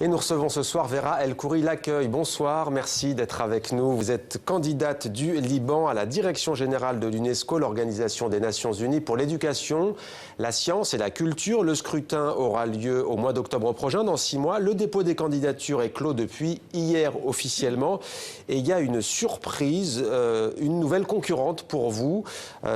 Et nous recevons ce soir Vera El Khoury l'accueil. Bonsoir, merci d'être avec nous. Vous êtes candidate du Liban à la direction générale de l'UNESCO, l'Organisation des Nations Unies pour l'éducation, la science et la culture. Le scrutin aura lieu au mois d'octobre prochain, dans 6 mois. Le dépôt des candidatures est clos depuis hier officiellement. Et il y a une surprise, une nouvelle concurrente pour vous.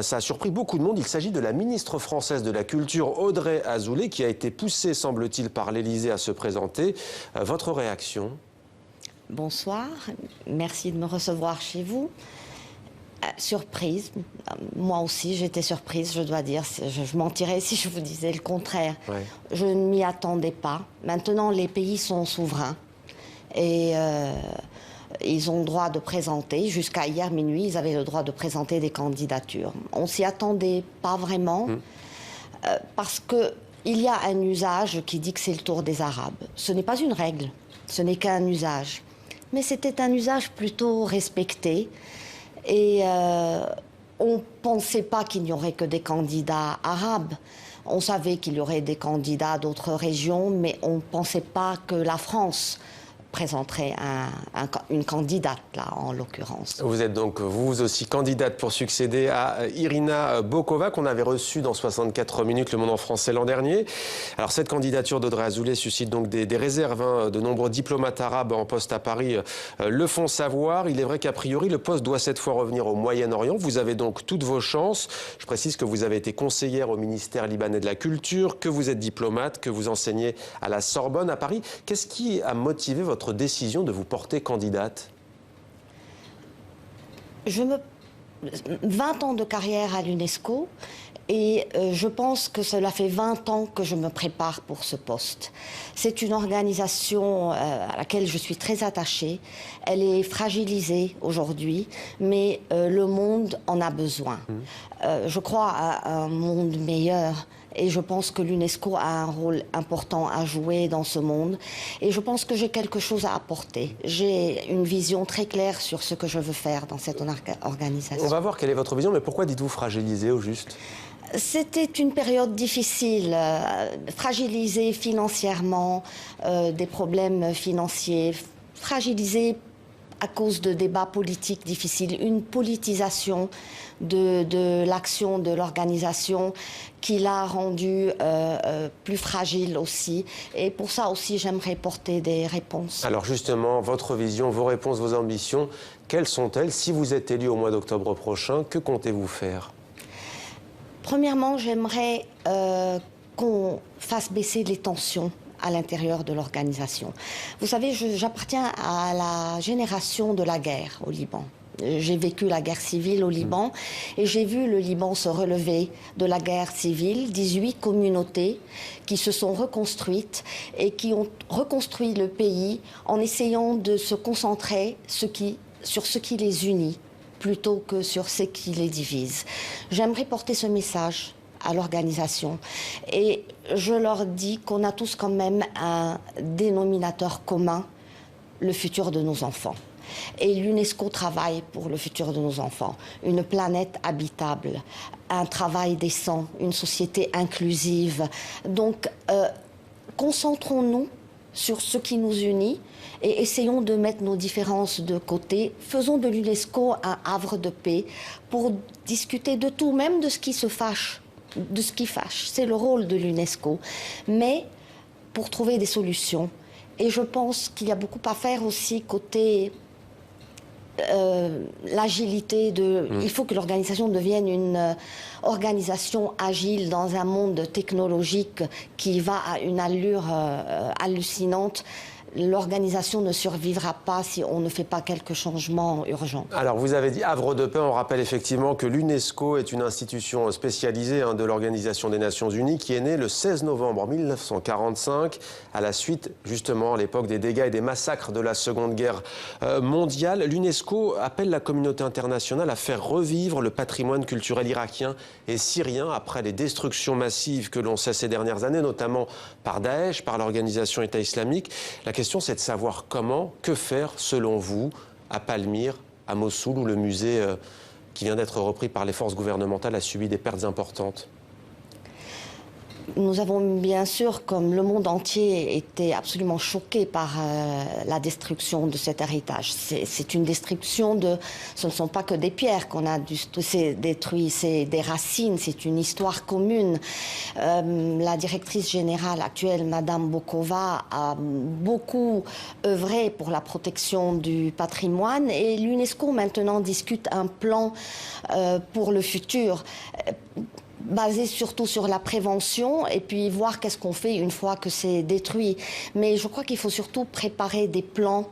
Ça a surpris beaucoup de monde. Il s'agit de la ministre française de la Culture, Audrey Azoulay, qui a été poussée, semble-t-il, par l'Élysée à se présenter. Votre réaction? Bonsoir, merci de me recevoir chez vous. Surprise, moi aussi j'étais surprise, je dois dire, je mentirais si je vous disais le contraire. Ouais. Je ne m'y attendais pas. Maintenant, les pays sont souverains et ils ont le droit de présenter. Jusqu'à hier minuit, ils avaient le droit de présenter des candidatures. On s'y attendait pas vraiment parce que il y a un usage qui dit que c'est le tour des Arabes. Ce n'est pas une règle, ce n'est qu'un usage. Mais c'était un usage plutôt respecté. Et on ne pensait pas qu'il n'y aurait que des candidats arabes. On savait qu'il y aurait des candidats d'autres régions, mais on ne pensait pas que la France présenterait une candidate, là, en l'occurrence. Vous êtes donc, vous aussi, candidate pour succéder à Irina Bokova, qu'on avait reçue dans 64 minutes, Le Monde en français, l'an dernier. Alors, cette candidature d'Audrey Azoulay suscite donc des réserves. De nombreux diplomates arabes en poste à Paris le font savoir. Il est vrai qu'a priori, le poste doit cette fois revenir au Moyen-Orient. Vous avez donc toutes vos chances. Je précise que vous avez été conseillère au ministère libanais de la Culture, que vous êtes diplomate, que vous enseignez à la Sorbonne à Paris. Qu'est-ce qui a motivé votre décision de vous porter candidate? 20 ans de carrière à l'UNESCO et je pense que cela fait 20 ans que je me prépare pour ce poste. C'est une organisation à laquelle je suis très attachée. Elle est fragilisée aujourd'hui, mais le monde en a besoin. Je crois à un monde meilleur. Et je pense que l'UNESCO a un rôle important à jouer dans ce monde. Et je pense que j'ai quelque chose à apporter. J'ai une vision très claire sur ce que je veux faire dans cette organisation. On va voir quelle est votre vision, mais pourquoi dites-vous fragilisée au juste? C'était une période difficile, fragilisée financièrement, des problèmes financiers, fragilisée à cause de débats politiques difficiles, une politisation de l'action de l'organisation qui l'a rendue plus fragile aussi. Et pour ça aussi, j'aimerais porter des réponses. Alors justement, votre vision, vos réponses, vos ambitions, quelles sont-elles? Si vous êtes élu au mois d'octobre prochain, que comptez-vous faire? Premièrement, j'aimerais qu'on fasse baisser les tensions à l'intérieur de l'organisation. Vous savez, j'appartiens à la génération de la guerre au Liban. J'ai vécu la guerre civile au Liban et j'ai vu le Liban se relever de la guerre civile, 18 communautés qui se sont reconstruites et qui ont reconstruit le pays en essayant de se concentrer sur ce qui les unit plutôt que sur ce qui les divise. J'aimerais porter ce message à l'organisation. Et je leur dis qu'on a tous quand même un dénominateur commun, le futur de nos enfants. Et l'UNESCO travaille pour le futur de nos enfants. Une planète habitable, un travail décent, une société inclusive. Donc, concentrons-nous sur ce qui nous unit et essayons de mettre nos différences de côté. Faisons de l'UNESCO un havre de paix pour discuter de tout, même de ce qui se fâche. De ce qui fâche. C'est le rôle de l'UNESCO. Mais pour trouver des solutions. Et je pense qu'il y a beaucoup à faire aussi côté l'agilité. Il faut que l'organisation devienne une organisation agile dans un monde technologique qui va à une allure hallucinante. L'organisation ne survivra pas si on ne fait pas quelques changements urgents. Alors, vous avez dit havre de paix. On rappelle effectivement que l'UNESCO est une institution spécialisée de l'Organisation des Nations Unies qui est née le 16 novembre 1945 à la suite, justement, à l'époque des dégâts et des massacres de la Seconde Guerre mondiale. L'UNESCO appelle la communauté internationale à faire revivre le patrimoine culturel irakien et syrien après les destructions massives que l'on sait ces dernières années, notamment par Daesh, par l'organisation État islamique. La question, c'est de savoir comment, que faire, selon vous, à Palmyre, à Mossoul, où le musée qui vient d'être repris par les forces gouvernementales a subi des pertes importantes. Nous avons bien sûr, comme le monde entier, été absolument choqués par la destruction de cet héritage. C'est une destruction de... Ce ne sont pas que des pierres qu'on a détruites, c'est des racines, c'est une histoire commune. La directrice générale actuelle, Madame Bokova, a beaucoup œuvré pour la protection du patrimoine et l'UNESCO maintenant discute un plan pour le futur, basé surtout sur la prévention et puis voir qu'est-ce qu'on fait une fois que c'est détruit. Mais je crois qu'il faut surtout préparer des plans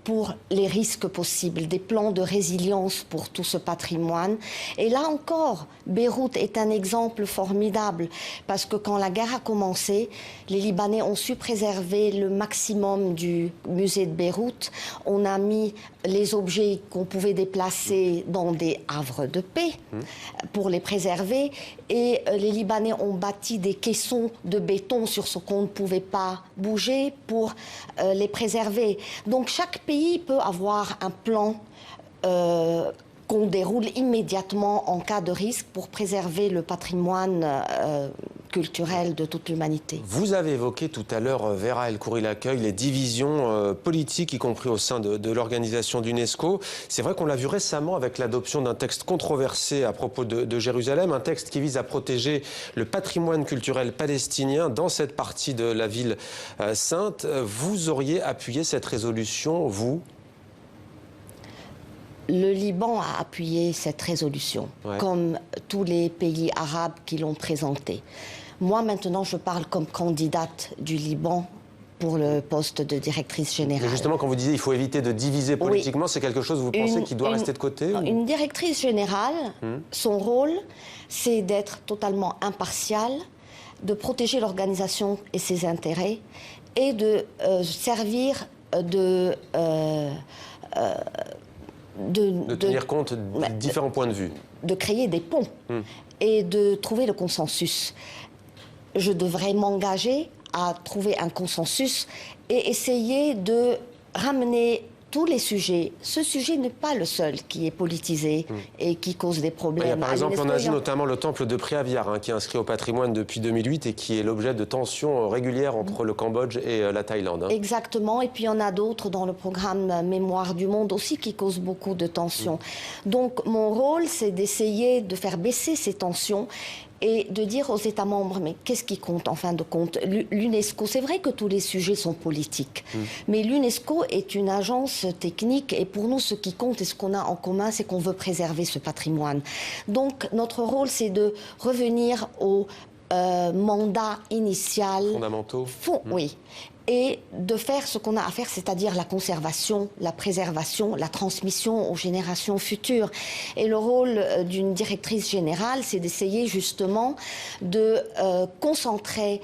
pour les risques possibles, des plans de résilience pour tout ce patrimoine. Et là encore, Beyrouth est un exemple formidable parce que quand la guerre a commencé, les Libanais ont su préserver le maximum du musée de Beyrouth. On a mis les objets qu'on pouvait déplacer dans des havres de paix pour les préserver et les Libanais ont bâti des caissons de béton sur ce qu'on ne pouvait pas bouger pour les préserver. Donc chaque pays peut avoir un plan qu'on déroule immédiatement en cas de risque pour préserver le patrimoine culturel de toute l'humanité. Vous avez évoqué tout à l'heure, Vera El Khoury-Lacueille, les divisions politiques, y compris au sein de l'organisation d'UNESCO. C'est vrai qu'on l'a vu récemment avec l'adoption d'un texte controversé à propos de Jérusalem, un texte qui vise à protéger le patrimoine culturel palestinien dans cette partie de la ville sainte. Vous auriez appuyé cette résolution, vous ? Le Liban a appuyé cette résolution, comme tous les pays arabes qui l'ont présentée. Moi, maintenant, je parle comme candidate du Liban pour le poste de directrice générale. Mais justement, quand vous disiez qu'il faut éviter de diviser politiquement, c'est quelque chose, vous pensez, qui doit rester de côté Une directrice générale, son rôle, c'est d'être totalement impartiale, de protéger l'organisation et ses intérêts, et de servir de tenir compte de différents points de vue. De créer des ponts et de trouver le consensus. Je devrais m'engager à trouver un consensus et essayer de ramener tous les sujets. Ce sujet n'est pas le seul qui est politisé et qui cause des problèmes. Il y a par exemple en Asie notamment le temple de Preaviar qui est inscrit au patrimoine depuis 2008 et qui est l'objet de tensions régulières entre le Cambodge et la Thaïlande. Exactement, et puis il y en a d'autres dans le programme Mémoire du Monde aussi qui causent beaucoup de tensions. Donc mon rôle, c'est d'essayer de faire baisser ces tensions et de dire aux États membres, mais qu'est-ce qui compte en fin de compte? L'UNESCO, c'est vrai que tous les sujets sont politiques, mais l'UNESCO est une agence technique et pour nous, ce qui compte et ce qu'on a en commun, c'est qu'on veut préserver ce patrimoine. Donc notre rôle, c'est de revenir au mandat initial. Fondamentaux. Oui. Et de faire ce qu'on a à faire, c'est-à-dire la conservation, la préservation, la transmission aux générations futures. Et le rôle d'une directrice générale, c'est d'essayer justement de concentrer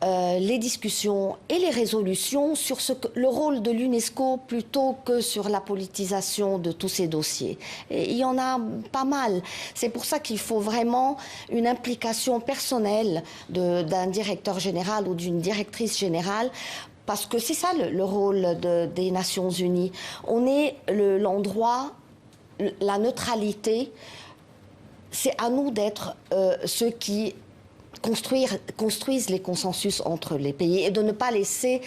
les discussions et les résolutions sur le rôle de l'UNESCO plutôt que sur la politisation de tous ces dossiers. Et il y en a pas mal. C'est pour ça qu'il faut vraiment une implication personnelle d'un directeur général ou d'une directrice générale, parce que c'est ça le rôle des Nations Unies. On est l'endroit, la neutralité, c'est à nous d'être ceux qui construisent les consensus entre les pays et de ne pas laisser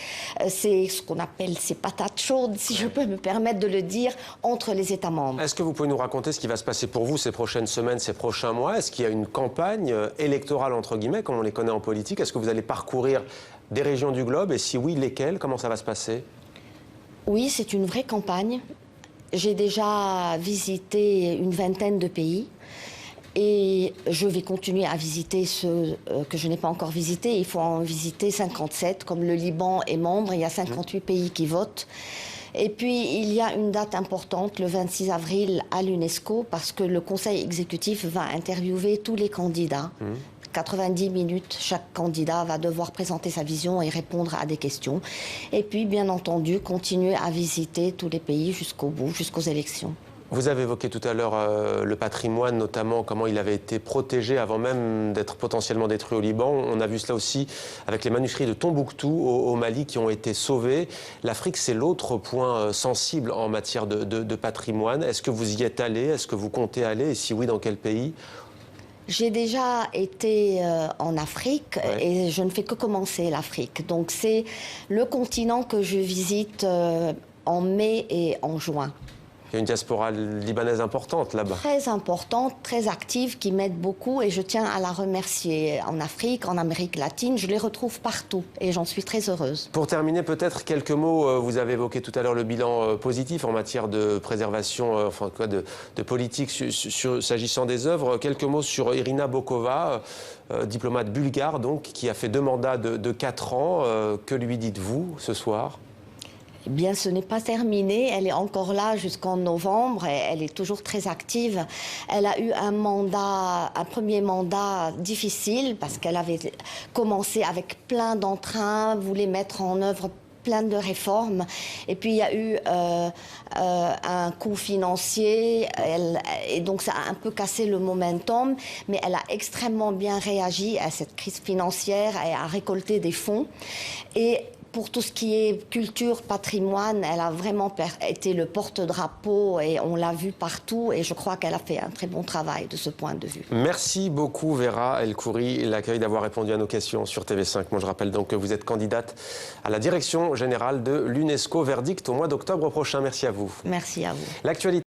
ce qu'on appelle ces patates chaudes, si je peux me permettre de le dire, entre les États membres. Est-ce que vous pouvez nous raconter ce qui va se passer pour vous ces prochaines semaines, ces prochains mois? Est-ce qu'il y a une campagne électorale, entre guillemets, comme on les connaît en politique? Est-ce que vous allez parcourir des régions du globe? Et si oui, lesquelles? Comment ça va se passer? Oui, c'est une vraie campagne. J'ai déjà visité une vingtaine de pays. Et je vais continuer à visiter ceux que je n'ai pas encore visités. Il faut en visiter 57. Comme le Liban est membre, il y a 58 pays qui votent. Et puis, il y a une date importante, le 26 avril, à l'UNESCO, parce que le Conseil exécutif va interviewer tous les candidats. 90 minutes, chaque candidat va devoir présenter sa vision et répondre à des questions. Et puis, bien entendu, continuer à visiter tous les pays jusqu'au bout, jusqu'aux élections. Vous avez évoqué tout à l'heure le patrimoine, notamment comment il avait été protégé avant même d'être potentiellement détruit au Liban. On a vu cela aussi avec les manuscrits de Tombouctou au Mali qui ont été sauvés. L'Afrique, c'est l'autre point sensible en matière de patrimoine. Est-ce que vous y êtes allé? Est-ce que vous comptez aller? Et si oui, dans quel pays? J'ai déjà été en Afrique et je ne fais que commencer l'Afrique. Donc c'est le continent que je visite en mai et en juin. Il y a une diaspora libanaise importante là-bas. Très importante, très active, qui m'aide beaucoup et je tiens à la remercier. En Afrique, en Amérique latine, je les retrouve partout et j'en suis très heureuse. Pour terminer, peut-être quelques mots. Vous avez évoqué tout à l'heure le bilan positif en matière de préservation, de politique s'agissant des œuvres. Quelques mots sur Irina Bokova, diplomate bulgare, donc, qui a fait 2 mandats de 4 ans. Que lui dites-vous ce soir ? Eh bien, ce n'est pas terminé. Elle est encore là jusqu'en novembre et elle est toujours très active. Elle a eu un premier mandat difficile parce qu'elle avait commencé avec plein d'entrain, voulait mettre en œuvre plein de réformes. Et puis, il y a eu un coup financier et donc ça a un peu cassé le momentum. Mais elle a extrêmement bien réagi à cette crise financière et a récolté des fonds. Et pour tout ce qui est culture, patrimoine, elle a vraiment été le porte-drapeau et on l'a vu partout et je crois qu'elle a fait un très bon travail de ce point de vue. Merci beaucoup Vera El Khoury, l'accueil d'avoir répondu à nos questions sur TV5. Moi je rappelle donc que vous êtes candidate à la direction générale de l'UNESCO, verdict au mois d'octobre prochain. Merci à vous. Merci à vous. L'actualité.